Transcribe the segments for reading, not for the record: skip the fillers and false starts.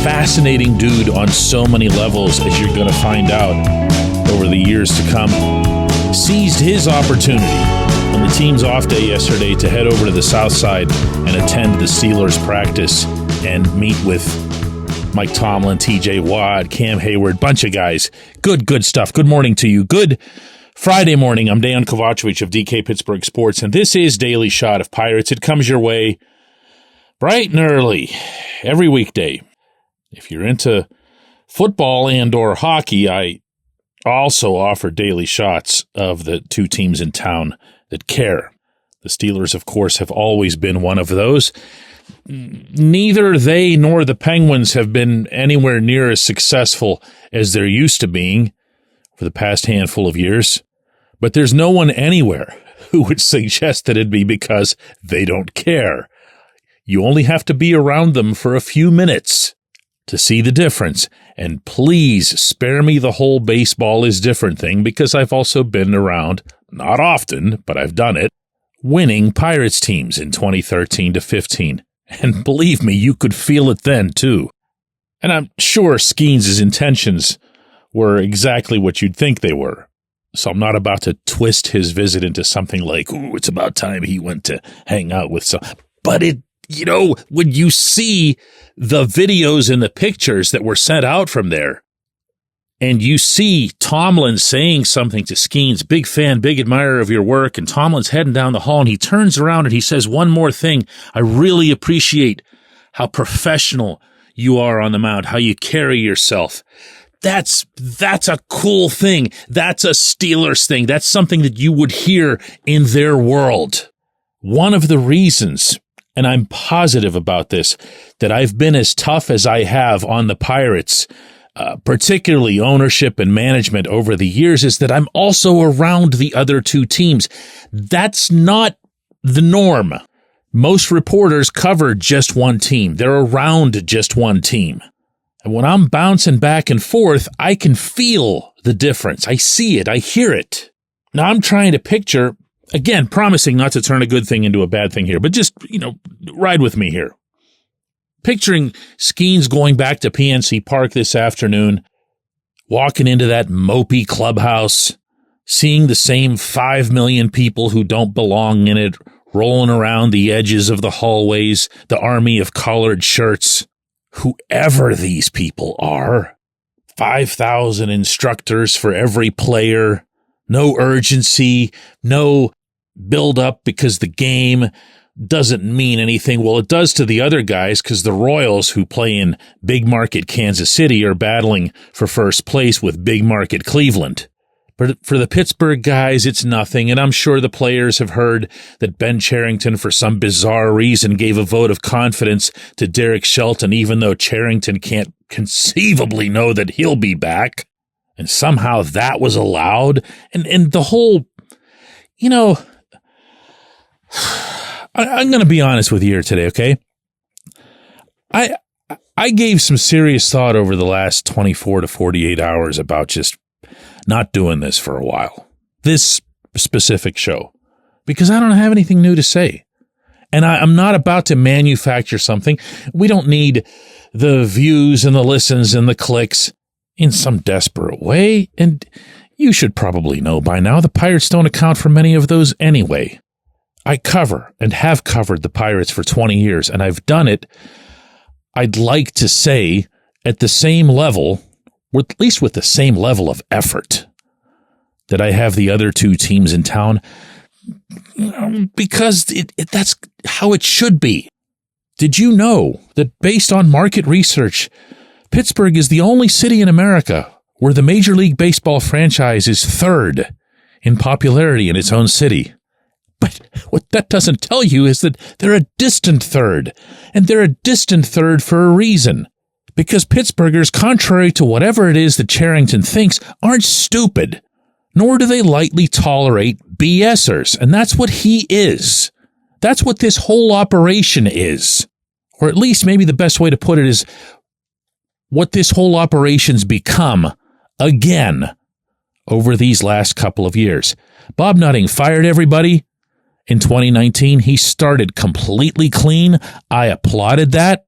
fascinating dude on so many levels, as you're going to find out over the years to come. Seized his opportunity on the team's off day yesterday to head over to the South Side and attend the Steelers practice and meet with Mike Tomlin, TJ Watt, Cam Hayward, bunch of guys. Good stuff. Good morning to you. Good Friday morning. I'm Dejan Kovacevic of DK Pittsburgh Sports, and this is Daily Shot of Pirates. It comes your way bright and early every weekday. If you're into football and or hockey, I also offer daily shots of the two teams in town that care. The Steelers, of course, have always been one of those. Neither they nor the Penguins have been anywhere near as successful as they're used to being for the past handful of years. But there's no one anywhere who would suggest that it'd be because they don't care. You only have to be around them for a few minutes to see the difference. And please spare me the whole baseball is different thing, because I've also been around, not often, but I've done it, winning Pirates teams in 2013 to 15. And believe me, you could feel it then, too. And I'm sure Skenes' intentions were exactly what you'd think they were. So I'm not about to twist his visit into something like, ooh, it's about time he went to hang out with some. But when you see the videos and the pictures that were sent out from there, and you see Tomlin saying something to Skenes, big fan, big admirer of your work, and Tomlin's heading down the hall, and he turns around and he says one more thing. I really appreciate how professional you are on the mound, how you carry yourself. That's a cool thing. That's a Steelers thing. That's something that you would hear in their world. One of the reasons, and I'm positive about this, that I've been as tough as I have on the Pirates, particularly ownership and management over the years, is that I'm also around the other two teams. That's not the norm. Most reporters cover just one team. They're around just one team. And when I'm bouncing back and forth, I can feel the difference. I see it. I hear it. Now I'm trying to picture, again, promising not to turn a good thing into a bad thing here, but just, ride with me here. Picturing Skenes going back to PNC Park this afternoon, walking into that mopey clubhouse, seeing the same 5 million people who don't belong in it, rolling around the edges of the hallways, the army of collared shirts, whoever these people are, 5,000 instructors for every player, no urgency, no build up because the game doesn't mean anything. Well, it does to the other guys, because the Royals, who play in big market Kansas City, are battling for first place with big market Cleveland. But for the Pittsburgh guys, it's nothing, and I'm sure the players have heard that Ben Cherington, for some bizarre reason, gave a vote of confidence to Derek Shelton, even though Cherington can't conceivably know that he'll be back. And somehow that was allowed. And the whole, I'm going to be honest with you here today, okay? I gave some serious thought over the last 24 to 48 hours about just not doing this for a while, this specific show, because I don't have anything new to say. And I'm not about to manufacture something. We don't need the views and the listens and the clicks in some desperate way. And you should probably know by now the Pirates don't account for many of those anyway. I cover and have covered the Pirates for 20 years, and I've done it, I'd like to say, at the same level, or at least with the same level of effort that I have the other two teams in town, because that's how it should be. Did you know that based on market research, Pittsburgh is the only city in America where the Major League Baseball franchise is third in popularity in its own city? But what that doesn't tell you is that they're a distant third, and they're a distant third for a reason. Because Pittsburghers, contrary to whatever it is that Cherington thinks, aren't stupid, nor do they lightly tolerate BSers, and that's what he is. That's what this whole operation is. Or at least maybe the best way to put it is what this whole operation's become, again, over these last couple of years. Bob Nutting fired everybody in 2019. He started completely clean. I applauded that.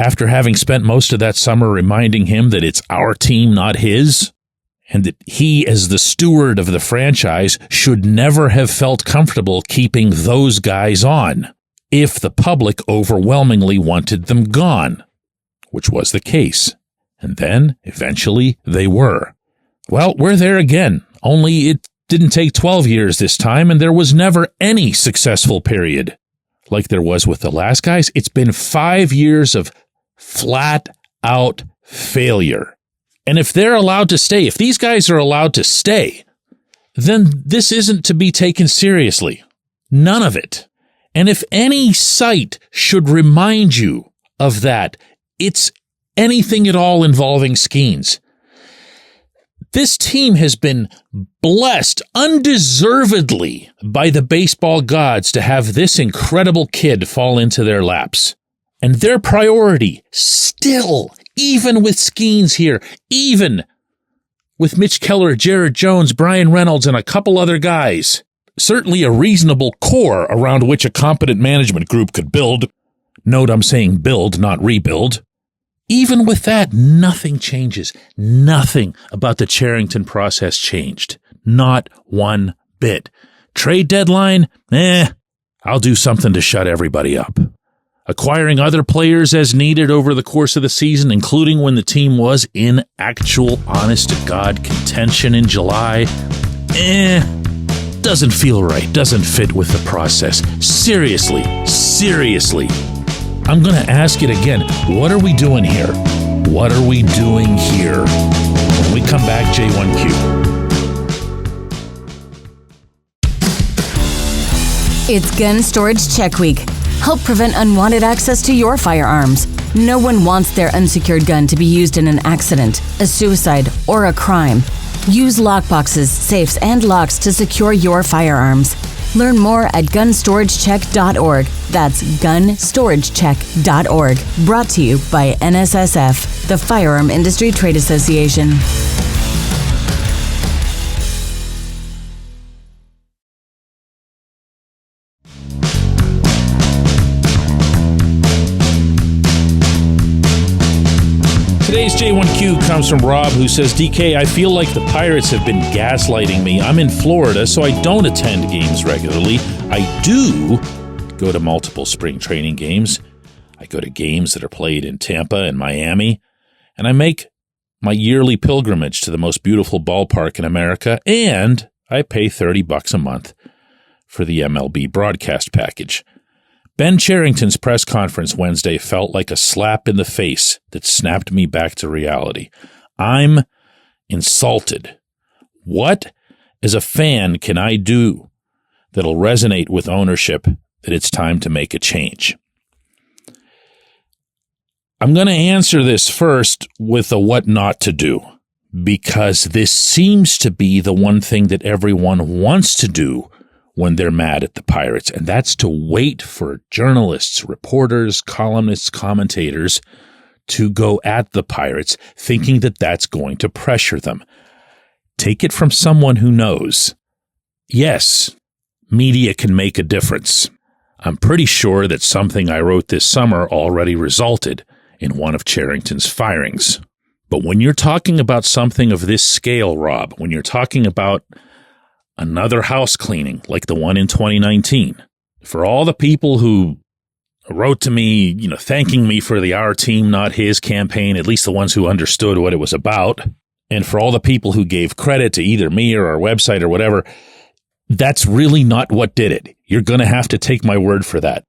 after having spent most of that summer reminding him that it's our team, not his, and that he, as the steward of the franchise, should never have felt comfortable keeping those guys on if the public overwhelmingly wanted them gone, which was the case. And then, eventually, they were. Well, we're there again, only it didn't take 12 years this time, and there was never any successful period. Like there was with the last guys, it's been 5 years of flat-out failure. And if they're allowed to stay, if these guys are allowed to stay, then this isn't to be taken seriously. None of it. And if any site should remind you of that, it's anything at all involving Skenes. This team has been blessed undeservedly by the baseball gods to have this incredible kid fall into their laps. And their priority still, even with Skenes here, even with Mitch Keller, Jared Jones, Brian Reynolds, and a couple other guys, certainly a reasonable core around which a competent management group could build. Note I'm saying build, not rebuild. Even with that, nothing changes. Nothing about the Cherington process changed. Not one bit. Trade deadline? I'll do something to shut everybody up. Acquiring other players as needed over the course of the season, including when the team was in actual, honest-to-God contention in July, doesn't feel right, doesn't fit with the process. Seriously. I'm going to ask it again. What are we doing here? What are we doing here? When we come back, J1Q. It's Gun Storage Check Week. Help prevent unwanted access to your firearms. No one wants their unsecured gun to be used in an accident, a suicide, or a crime. Use lockboxes, safes, and locks to secure your firearms. Learn more at gunstoragechek.org. That's gunstoragechek.org. Brought to you by NSSF, the Firearm Industry Trade Association. Today's J1Q comes from Rob, who says, DK, I feel like the Pirates have been gaslighting me. I'm in Florida, so I don't attend games regularly. I do go to multiple spring training games. I go to games that are played in Tampa and Miami, and I make my yearly pilgrimage to the most beautiful ballpark in America, and I pay $30 a month for the MLB broadcast package. Ben Cherington's press conference Wednesday felt like a slap in the face that snapped me back to reality. I'm insulted. What, as a fan, can I do that'll resonate with ownership that it's time to make a change? I'm going to answer this first with a what not to do, because this seems to be the one thing that everyone wants to do when they're mad at the Pirates, and that's to wait for journalists, reporters, columnists, commentators to go at the Pirates, thinking that that's going to pressure them. Take it from someone who knows. Yes, media can make a difference. I'm pretty sure that something I wrote this summer already resulted in one of Cherington's firings. But when you're talking about something of this scale, Rob, when you're talking about another house cleaning like the one in 2019, for all the people who wrote to me, thanking me for the Our Team, Not His campaign, at least the ones who understood what it was about, and for all the people who gave credit to either me or our website or whatever, that's really not what did it. You're going to have to take my word for that.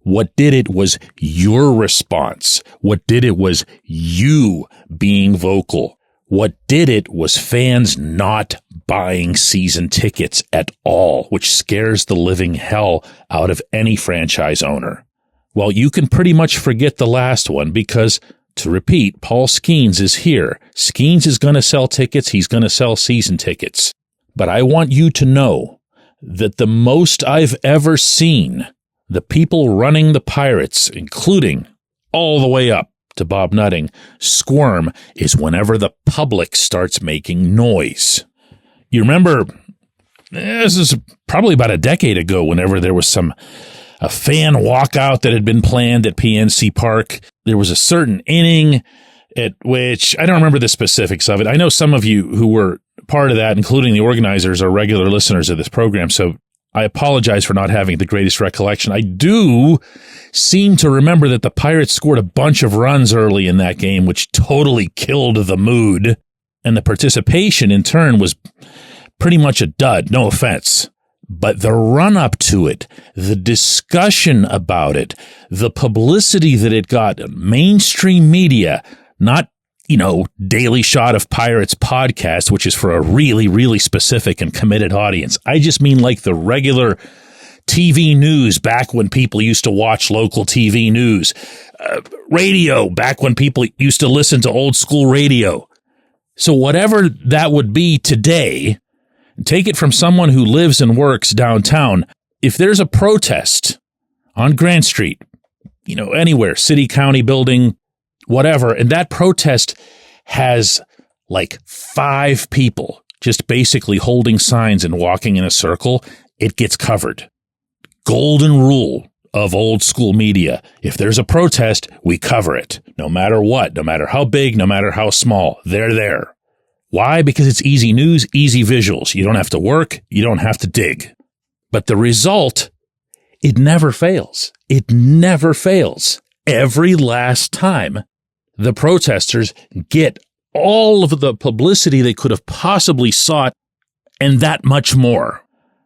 What did it was your response. What did it was you being vocal. What did it was fans not buying season tickets at all, which scares the living hell out of any franchise owner. Well, you can pretty much forget the last one because, to repeat, Paul Skenes is here. Skenes is going to sell tickets. He's going to sell season tickets. But I want you to know that the most I've ever seen the people running the Pirates, including all the way up to Bob Nutting, squirm is whenever the public starts making noise. You remember, this is probably about a decade ago, whenever there was some a fan walkout that had been planned at PNC Park. There was a certain inning at which, I don't remember the specifics of it. I know some of you who were part of that, including the organizers, are regular listeners of this program, so I apologize for not having the greatest recollection. I do seem to remember that the Pirates scored a bunch of runs early in that game, which totally killed the mood, and the participation in turn was pretty much a dud, no offense. But the run-up to it, the discussion about it, the publicity that it got, mainstream media, not, Daily Shot of Pirates podcast, which is for a really, really specific and committed audience. I just mean like the regular TV news back when people used to watch local TV news, radio back when people used to listen to old school radio. So whatever that would be today, take it from someone who lives and works downtown. If there's a protest on Grant Street, anywhere, city, county building, whatever, and that protest has like 5 people just basically holding signs and walking in a circle, it gets covered. Golden rule of old school media. If there's a protest, we cover it. No matter what, no matter how big, no matter how small, they're there. Why? Because it's easy news, easy visuals. You don't have to work, you don't have to dig. But the result, it never fails. It never fails. Every last time, the protesters get all of the publicity they could have possibly sought and that much more.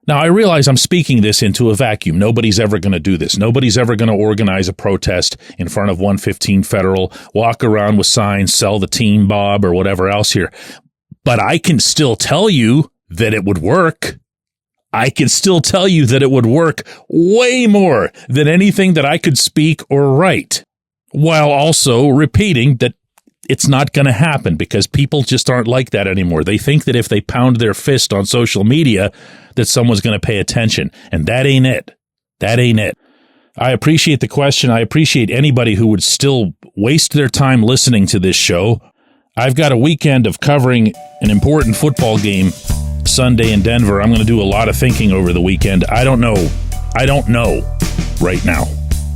Now, I realize I'm speaking this into a vacuum. Nobody's ever going to do this. Nobody's ever going to organize a protest in front of 115 Federal, walk around with signs, sell the team, Bob, or whatever else here. But I can still tell you that it would work. I can still tell you that it would work way more than anything that I could speak or write, while also repeating that it's not going to happen because people just aren't like that anymore. They think that if they pound their fist on social media, that someone's going to pay attention. And that ain't it. That ain't it. I appreciate the question. I appreciate anybody who would still waste their time listening to this show. I've got a weekend of covering an important football game Sunday in Denver. I'm going to do a lot of thinking over the weekend. I don't know right now.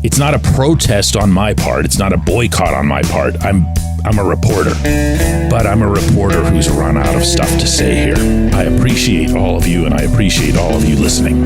It's not a protest on my part. It's not a boycott on my part. I'm a reporter, but I'm a reporter who's run out of stuff to say here. I appreciate all of you, and I appreciate all of you listening.